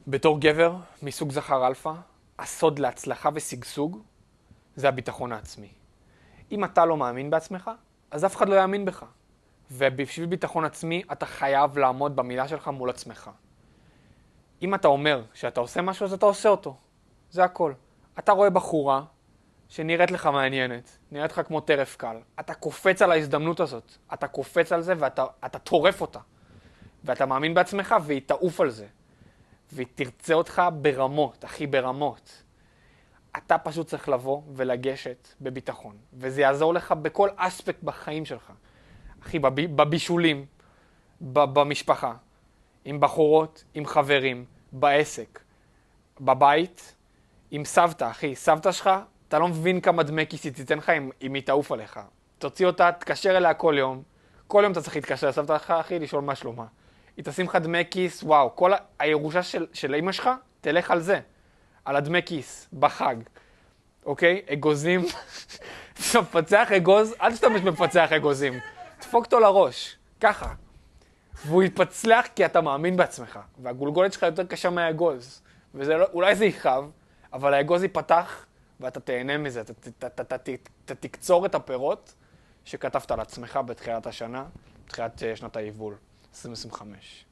בתור גבר מסוג זכר אלפא, הסוד להצלחה ושגשוג זה הביטחון העצמי. אם אתה לא מאמין בעצמך, אז אף אחד לא יאמין בך. ובשביל ביטחון עצמי, אתה חייב לעמוד במילה שלך מול עצמך. אם אתה אומר שאתה עושה משהו, אז אתה עושה אותו. זה הכל. אתה רואה בחורה שנראית לך מעניינת, נראית לך כמו טרף קל. אתה קופץ על ההזדמנות הזאת. אתה קופץ על זה ואתה טורף אותה. ואתה מאמין בעצמך והיא תעוף על זה. והיא תרצה אותך ברמות, אחי, ברמות. אתה פשוט צריך לבוא ולגשת בביטחון. וזה יעזור לך בכל אספקט בחיים שלך. אחי, בבישולים, במשפחה, עם בחורות, עם חברים, בעסק, בבית, עם סבתא, אחי. סבתא שלך, אתה לא מבין כמה דמי כיס היא תיתן לך אם היא תעוף עליך. תוציא אותה, תקשר אליה כל יום. כל יום אתה צריך להתקשר לסבתא שלך, אחי, לשאול מה שלומה. היא תשים לך דמי כיס, וואו, כל הירושה של אמא שלך, תלך על זה. על הדמי כיס, בחג. אוקיי? אגוזים. מפצח אגוז, אל תשתמש במפצח אגוזים. תפוק אותו לראש. ככה. והוא יתפצלח כי אתה מאמין בעצמך. והגולגולת שלך יותר קשה מהאגוז. אולי זה יכאב, אבל האגוז ייפתח ואתה תהנה מזה. אתה תקצור את הפירות שכתבת על עצמך בתחילת השנה, בתחילת שנת היבול, 2025.